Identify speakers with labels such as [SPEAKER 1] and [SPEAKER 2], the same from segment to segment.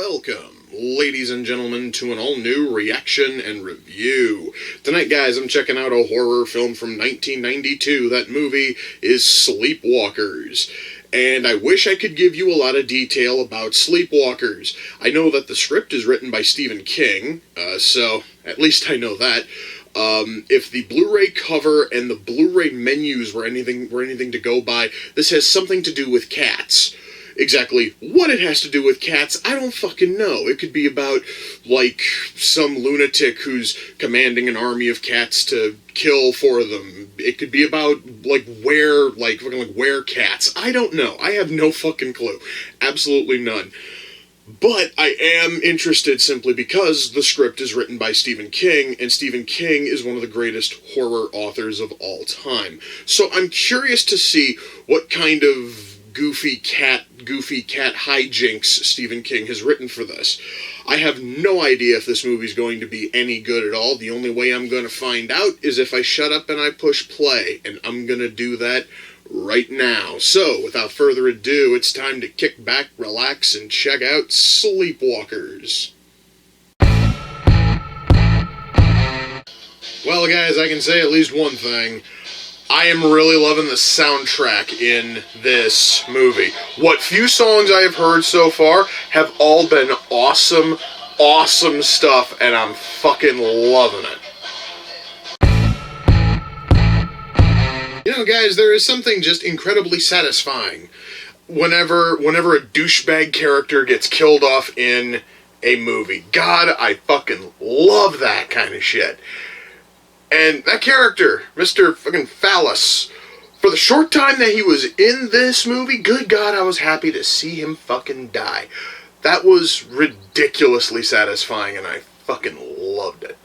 [SPEAKER 1] Welcome, ladies and gentlemen, to an all-new reaction and review. Tonight, guys, I'm checking out a horror film from 1992. That movie is Sleepwalkers. And I wish I could give you a lot of detail about Sleepwalkers. I know that the script is written by Stephen King, so at least I know that. If the Blu-ray cover and the Blu-ray menus were anything to go by, this has something to do with cats. Exactly what it has to do with cats, I don't fucking know. It could be about, like, some lunatic who's commanding an army of cats to kill for them. It could be about, were cats. I don't know. I have no fucking clue. Absolutely none. But I am interested simply because the script is written by Stephen King, and Stephen King is one of the greatest horror authors of all time. So I'm curious to see what kind of goofy cat hijinks Stephen King has written for this. I have no idea if this movie's going to be any good at all. The only way I'm going to find out is if I shut up and I push play, and I'm going to do that right now. So, without further ado, it's time to kick back, relax, and check out Sleepwalkers. Well, guys, I can say at least one thing. I am really loving the soundtrack in this movie. What few songs I have heard so far have all been awesome, awesome stuff, and I'm fucking loving it. You know, guys, there is something just incredibly satisfying whenever a douchebag character gets killed off in a movie. God, I fucking love that kind of shit. And that character, Mr. fucking Phallus, for the short time that he was in this movie, good God, I was happy to see him fucking die. That was ridiculously satisfying, and I fucking loved it.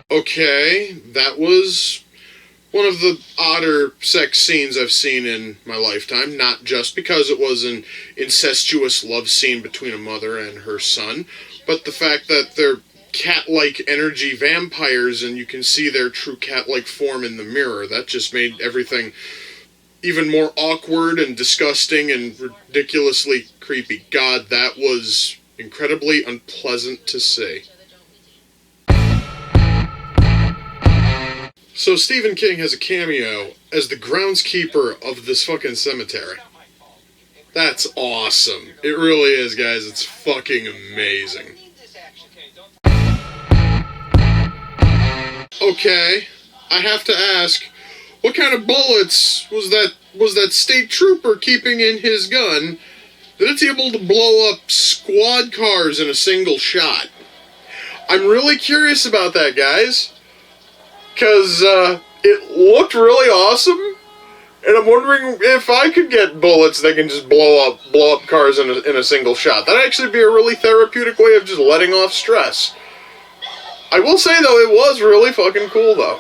[SPEAKER 1] Okay, that was one of the odder sex scenes I've seen in my lifetime, not just because it was an incestuous love scene between a mother and her son, but the fact that they're cat-like energy vampires and you can see their true cat-like form in the mirror. That just made everything even more awkward and disgusting and ridiculously creepy. God, that was incredibly unpleasant to see. So Stephen King has a cameo as the groundskeeper of this fucking cemetery. That's awesome. It really is, guys. It's fucking amazing. Okay, I have to ask, what kind of bullets was that state trooper keeping in his gun that it's able to blow up squad cars in a single shot? I'm really curious about that, guys, because it looked really awesome, and I'm wondering if I could get bullets that can just blow up cars in a single shot. That'd actually be a really therapeutic way of just letting off stress. I will say, though, it was really fucking cool, though.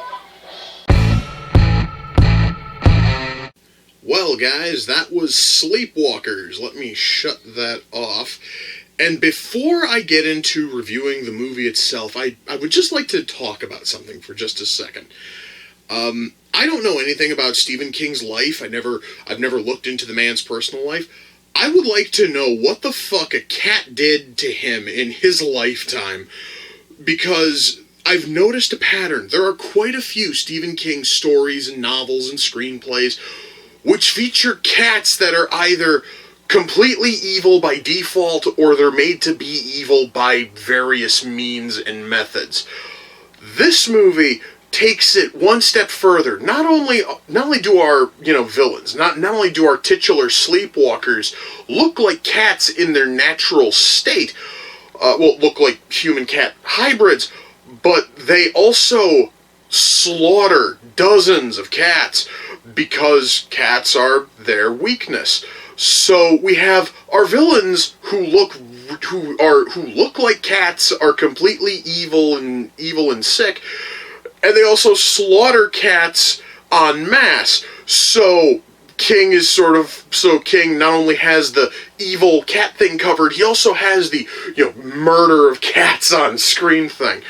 [SPEAKER 1] Well, guys, that was Sleepwalkers. Let me shut that off. And before I get into reviewing the movie itself, I would just like to talk about something for just a second. I don't know anything about Stephen King's life. I've never looked into the man's personal life. I would like to know what the fuck a cat did to him in his lifetime. Because I've noticed a pattern. There are quite a few Stephen King stories and novels and screenplays which feature cats that are either completely evil by default or they're made to be evil by various means and methods. This movie takes it one step further. Not only do our, villains, not only do our titular sleepwalkers look like cats in their natural state, look like human-cat hybrids, but they also slaughter dozens of cats because cats are their weakness. So we have our villains who look like cats, are completely evil and sick, and they also slaughter cats en masse. So King not only has the evil cat thing covered, he also has the, murder of cats on screen thing.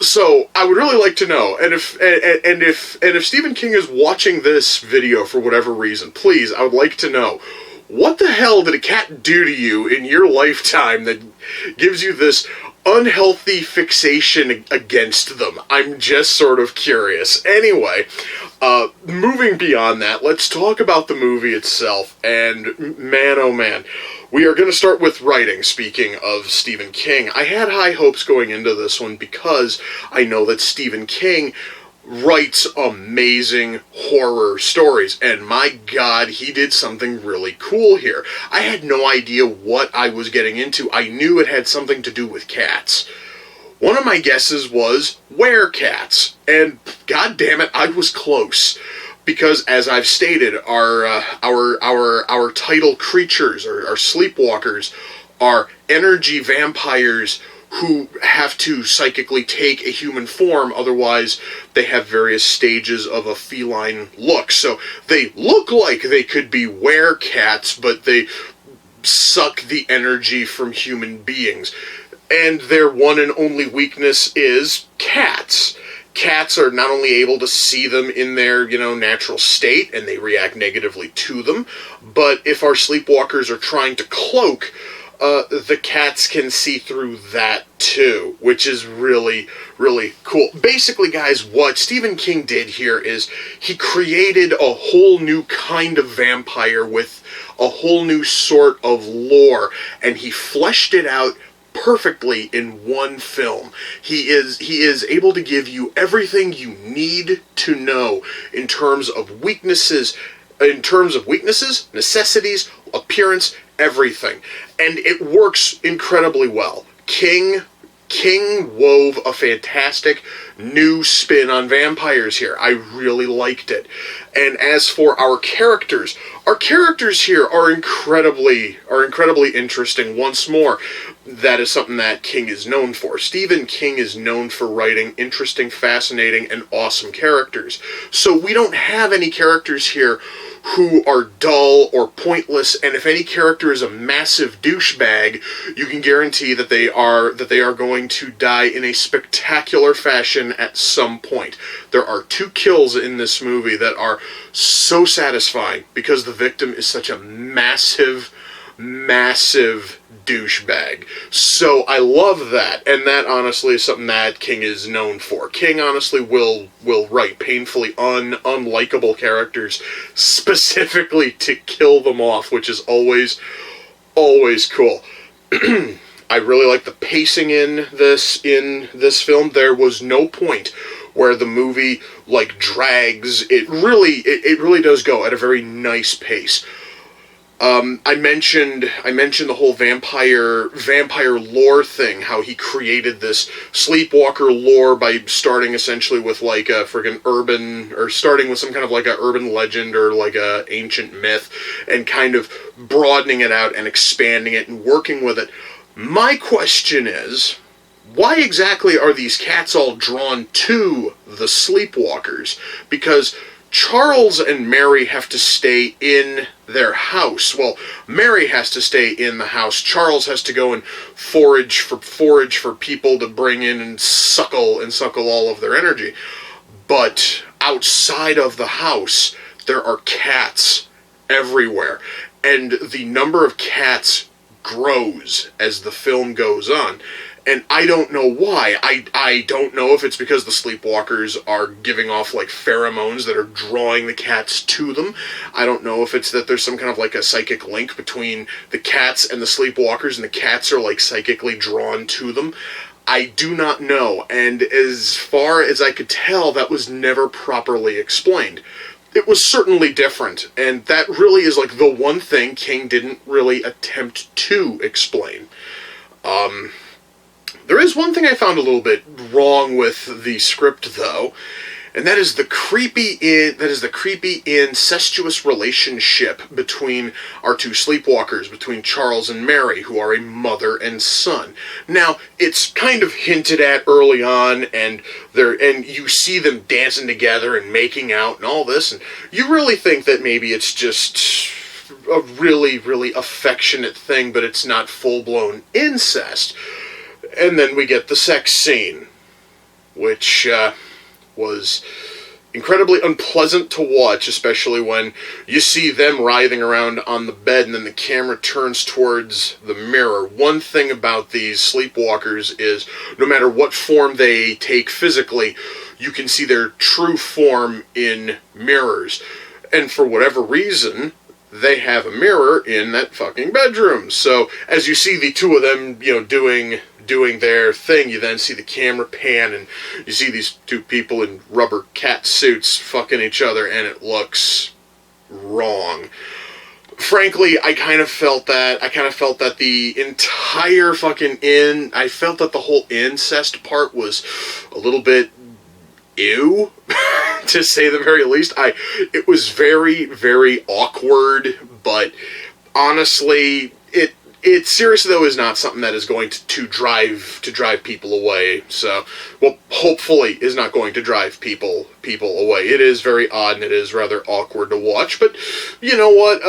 [SPEAKER 1] So I would really like to know, and if Stephen King is watching this video for whatever reason, please, I would like to know, what the hell did a cat do to you in your lifetime that gives you this unhealthy fixation against them? I'm just sort of curious. Anyway, moving beyond that, let's talk about the movie itself. And man, oh man, we are going to start with writing. Speaking of Stephen King, I had high hopes going into this one because I know that Stephen King writes amazing horror stories, and my god, he did something really cool here. I had no idea what I was getting into. I knew it had something to do with cats. One of my guesses was werecats, and god damn it, I was close. Because, as I've stated, our title creatures, our sleepwalkers, are energy vampires who have to psychically take a human form, otherwise they have various stages of a feline look. So they look like they could be werecats, but they suck the energy from human beings. And their one and only weakness is cats. Cats are not only able to see them in their, natural state, and they react negatively to them, but if our sleepwalkers are trying to cloak, the cats can see through that too, which is really, really cool. Basically, guys, what Stephen King did here is he created a whole new kind of vampire with a whole new sort of lore, and he fleshed it out perfectly in one film. He is able to give you everything you need to know in terms of weaknesses, necessities, appearance, everything. And it works incredibly well. King wove a fantastic new spin on vampires here. I really liked it. And as for our characters here are incredibly interesting. Once more, that is something that King is known for. Stephen King is known for writing interesting, fascinating, and awesome characters. So we don't have any characters here who are dull or pointless, and if any character is a massive douchebag, you can guarantee that they are going to die in a spectacular fashion at some point. There are 2 kills in this movie that are so satisfying because the victim is such a massive douchebag. So I love that, and that honestly is something that King is known for. King honestly will write painfully unlikable characters specifically to kill them off, which is always cool. I really like the pacing in this film. There was no point where the movie drags. It really does go at a very nice pace. I mentioned the whole vampire lore thing, how he created this sleepwalker lore by starting essentially with a friggin' starting with some kind of a urban legend or a ancient myth, and kind of broadening it out and expanding it and working with it. My question is, why exactly are these cats all drawn to the sleepwalkers? Because Charles and Mary have to stay in their house. Well, Mary has to stay in the house. Charles has to go and forage for people to bring in and suckle all of their energy. But outside of the house, there are cats everywhere, and the number of cats grows as the film goes on. And I don't know why. I don't know if it's because the sleepwalkers are giving off pheromones that are drawing the cats to them. I don't know if it's that there's some kind of a psychic link between the cats and the sleepwalkers, and the cats are psychically drawn to them. I do not know, and as far as I could tell, that was never properly explained. It was certainly different, and that really is the one thing King didn't really attempt to explain. There is one thing I found a little bit wrong with the script, though, and that is the creepy incestuous relationship between our 2 sleepwalkers, between Charles and Mary, who are a mother and son. Now, it's kind of hinted at early on, and you see them dancing together and making out and all this, and you really think that maybe it's just a really, really affectionate thing, but it's not full-blown incest. And then we get the sex scene, which was incredibly unpleasant to watch, especially when you see them writhing around on the bed and then the camera turns towards the mirror. One thing about these sleepwalkers is no matter what form they take physically, you can see their true form in mirrors. And for whatever reason, they have a mirror in that fucking bedroom. So as you see the two of them, doing their thing, you then see the camera pan and you see these two people in rubber cat suits fucking each other, and it looks wrong. Frankly, I kind of felt that the entire fucking I felt that the whole incest part was a little bit ew, to say the very least. It was very, very awkward, but honestly, it seriously though is not something that is going to drive people away. So, well, hopefully is not going to drive people away. It is very odd and it is rather awkward to watch, but you know what?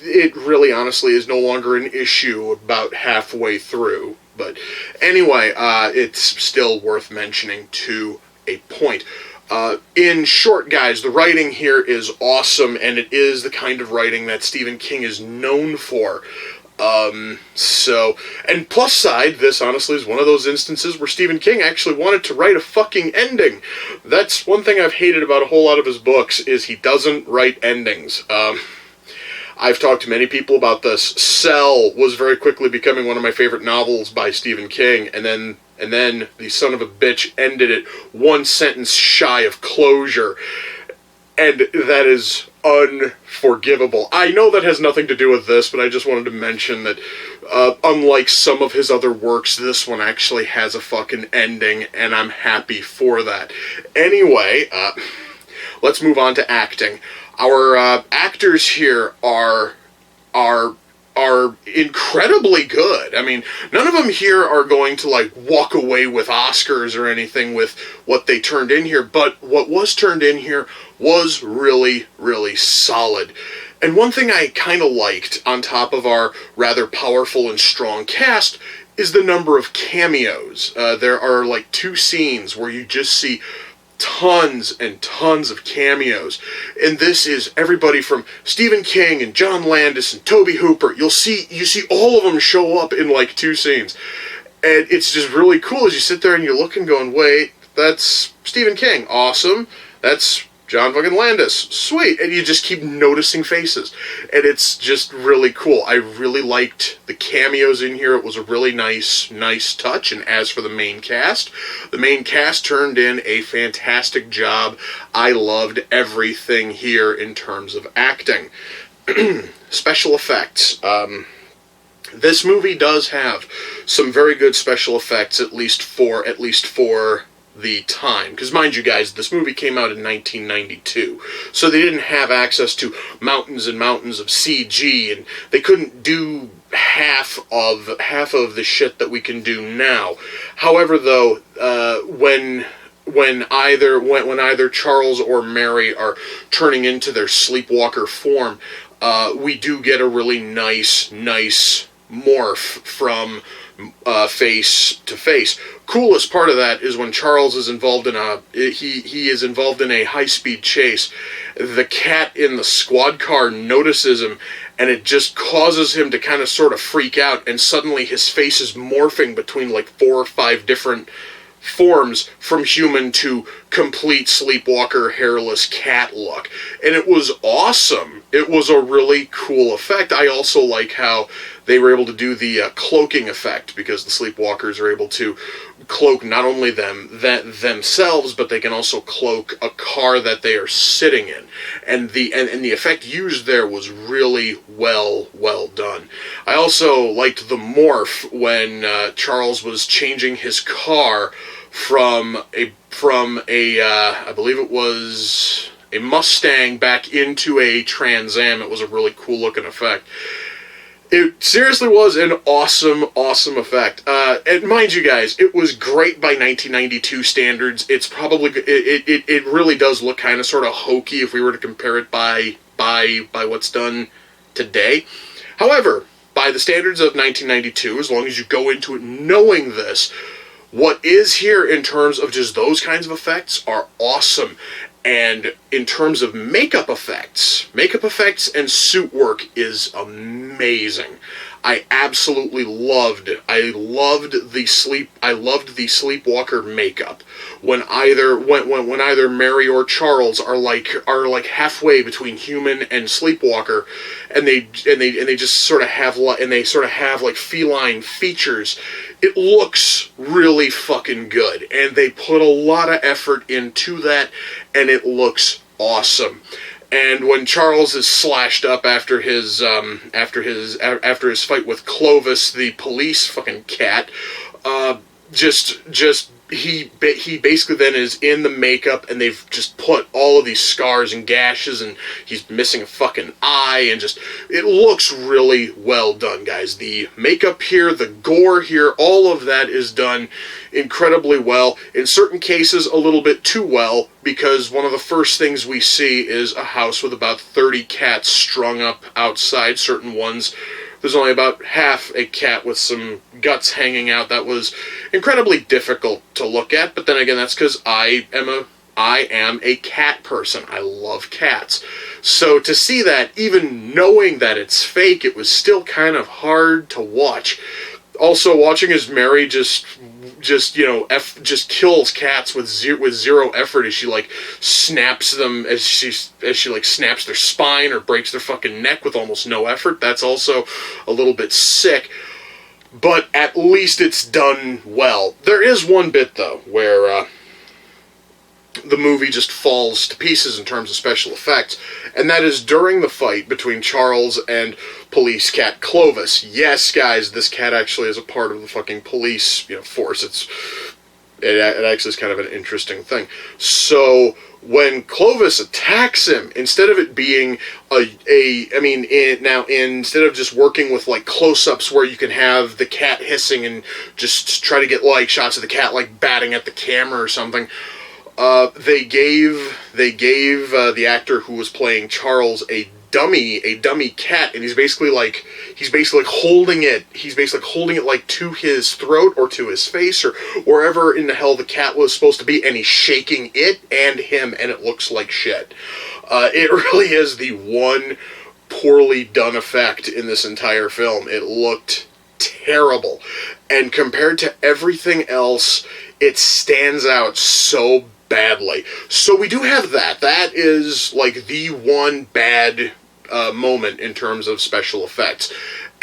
[SPEAKER 1] It really honestly is no longer an issue about halfway through. But anyway, it's still worth mentioning to a point. In short, guys, the writing here is awesome, and it is the kind of writing that Stephen King is known for. And plus side, this honestly is one of those instances where Stephen King actually wanted to write a fucking ending. That's one thing I've hated about a whole lot of his books, is he doesn't write endings. I've talked to many people about this. Cell was very quickly becoming one of my favorite novels by Stephen King, and then the son of a bitch ended it one sentence shy of closure. And that is unforgivable. I know that has nothing to do with this, but I just wanted to mention that unlike some of his other works, this one actually has a fucking ending, and I'm happy for that. Anyway, let's move on to acting. Our actors here are incredibly good. I mean, none of them here are going to walk away with Oscars or anything with what they turned in here, but what was turned in here was really, really solid. And one thing I kind of liked, on top of our rather powerful and strong cast, is the number of cameos. There are 2 scenes where you just see tons and tons of cameos, and this is everybody from Stephen King and John Landis and Tobe Hooper. You see all of them show up in 2 scenes, and it's just really cool as you sit there and you're looking, going, wait, that's Stephen King, awesome. That's John fucking Landis, sweet. And you just keep noticing faces, and it's just really cool. I really liked the cameos in here. It was a really nice touch. And as for the main cast turned in a fantastic job. I loved everything here in terms of acting. Special effects. This movie does have some very good special effects, at least for the time. Because mind you guys, this movie came out in 1992, so they didn't have access to mountains and mountains of CG, and they couldn't do half of the shit that we can do now. However, though, when either Charles or Mary are turning into their sleepwalker form, we do get a really nice morph from face to face. Coolest part of that is when Charles is involved in he is involved in a high-speed chase. The cat in the squad car notices him, and it just causes him to kind of sort of freak out, and suddenly his face is morphing between 4 or 5 different forms, from human to complete sleepwalker hairless cat look. And it was awesome. It was a really cool effect. I also like how they were able to do the cloaking effect, because the sleepwalkers are able to cloak not only themselves, but they can also cloak a car that they are sitting in. And the effect used there was really well done. I also liked the morph when Charles was changing his car from a I believe it was a Mustang back into a Trans Am. It was a really cool looking effect. It seriously was an awesome effect. And mind you guys, it was great by 1992 standards. It's probably, it really does look kind of sort of hokey if we were to compare it by what's done today. However, by the standards of 1992, as long as you go into it knowing this, what is here in terms of just those kinds of effects are awesome. And in terms of makeup effects and suit work is amazing. I absolutely loved the Sleepwalker makeup when either Mary or Charles are like halfway between human and Sleepwalker, and they just sort of have like feline features. It looks really fucking good, and they put a lot of effort into that, and it looks awesome. And when Charles is slashed up after his fight with Clovis, the police fucking cat, he basically then is in the makeup, and they've just put all of these scars and gashes, and he's missing a fucking eye, and just, it looks really well done, guys. The makeup here, the gore here, all of that is done incredibly well. In certain cases, a little bit too well, because one of the first things we see is a house with about 30 cats strung up outside. Certain ones, there's only about half a cat with some guts hanging out. That was incredibly difficult to look at, but then again, that's because I am a cat person. I love cats. So to see that, even knowing that it's fake, it was still kind of hard to watch. Also, watching as Mary just kills cats with zero effort as she like snaps them, as she like snaps their spine or breaks their fucking neck with almost no effort. That's also a little bit sick, but at least it's done well. There is one bit though where the movie just falls to pieces in terms of special effects, and that is during the fight between Charles and police cat Clovis. Yes, guys, this cat actually is a part of the fucking police, force. It actually is kind of an interesting thing. So when Clovis attacks him, instead of it being instead of just working with like close-ups where you can have the cat hissing and just try to get like shots of the cat like batting at the camera or something, they gave the actor who was playing Charles a dummy cat, and he's basically holding it like to his throat or to his face or wherever in the hell the cat was supposed to be, and he's shaking it and him, and it looks like shit. It really is the one poorly done effect in this entire film. It looked terrible, and compared to everything else, it stands out so badly. So we do have that. That is like the one bad moment in terms of special effects.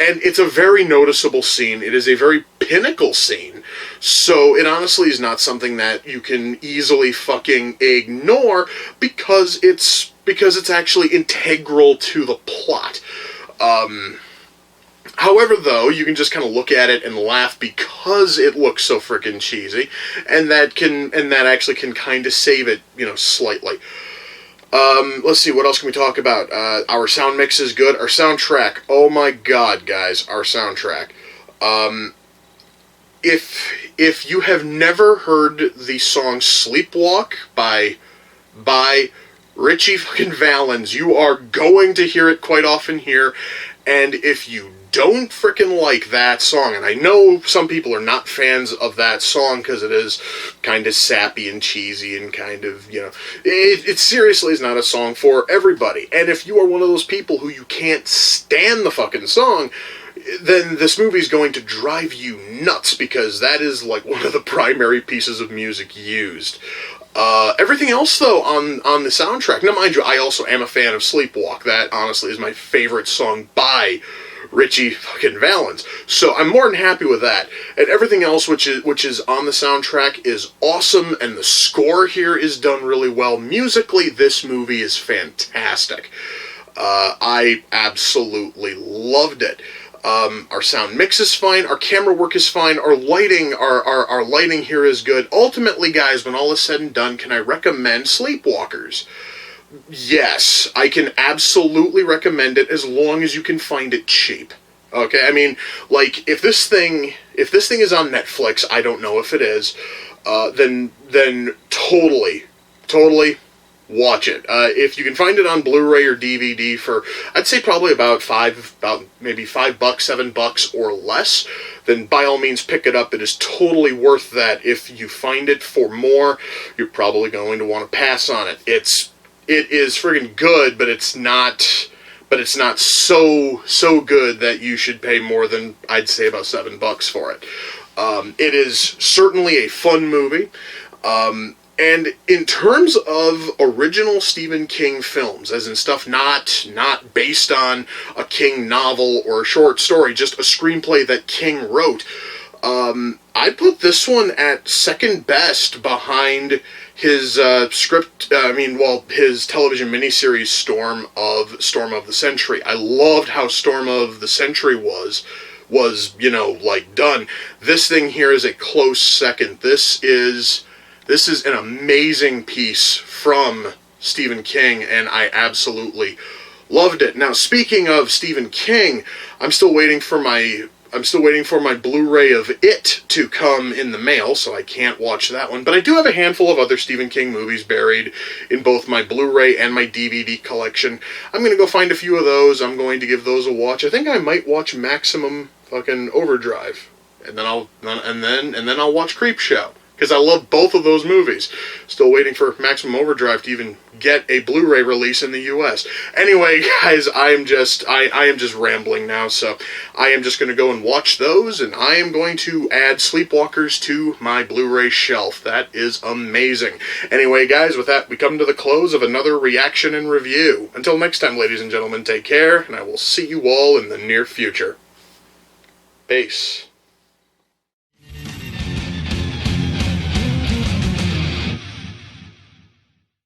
[SPEAKER 1] And it's a very noticeable scene. It is a very pinnacle scene. So it honestly is not something that you can easily fucking ignore because it's actually integral to the plot. However, though, you can just kind of look at it and laugh because it looks so freaking cheesy, and that actually can kind of save it, slightly. Let's see, what else can we talk about? Our sound mix is good. Our soundtrack, oh my god, guys, our soundtrack. If you have never heard the song Sleepwalk by Richie fucking Valens, you are going to hear it quite often here, and if you don't frickin' like that song, and I know some people are not fans of that song because it is kind of sappy and cheesy and kind of, it seriously is not a song for everybody. And if you are one of those people who you can't stand the fucking song, then this movie's going to drive you nuts because that is like one of the primary pieces of music used. Everything else, though, on the soundtrack, now mind you, I also am a fan of Sleepwalk. That honestly is my favorite song by Richie fucking Valens. So I'm more than happy with that. And everything else which is on the soundtrack is awesome, and the score here is done really well. Musically, this movie is fantastic. I absolutely loved it. Our sound mix is fine, our camera work is fine, our lighting here is good. Ultimately, guys, when all is said and done, can I recommend Sleepwalkers? Yes, I can absolutely recommend it as long as you can find it cheap. Okay, I mean, like, if this thing is on Netflix, I don't know if it is, then totally watch it. If you can find it on Blu-ray or DVD for, I'd say probably about maybe $5, $7 or less, then by all means pick it up. It is totally worth that. If you find it for more, you're probably going to want to pass on it. It is friggin' good, but it's not so good that you should pay more than, I'd say, about $7 for it. It is certainly a fun movie. And in terms of original Stephen King films, as in stuff not based on a King novel or a short story, just a screenplay that King wrote, I'd put this one at second best behind his his television miniseries Storm of the Century. I loved how Storm of the Century was done. This thing here is a close second. This is an amazing piece from Stephen King, and I absolutely loved it. Now, speaking of Stephen King, I'm still waiting for my Blu-ray of It to come in the mail, so I can't watch that one. But I do have a handful of other Stephen King movies buried in both my Blu-ray and my DVD collection. I'm going to go find a few of those. I'm going to give those a watch. I think I might watch Maximum fucking Overdrive, and then I'll watch Creepshow, because I love both of those movies. Still waiting for Maximum Overdrive to even get a Blu-ray release in the U.S. Anyway, guys, I am just rambling now, so I am just going to go and watch those, and I am going to add Sleepwalkers to my Blu-ray shelf. That is amazing. Anyway, guys, with that, we come to the close of another reaction and review. Until next time, ladies and gentlemen, take care, and I will see you all in the near future. Peace.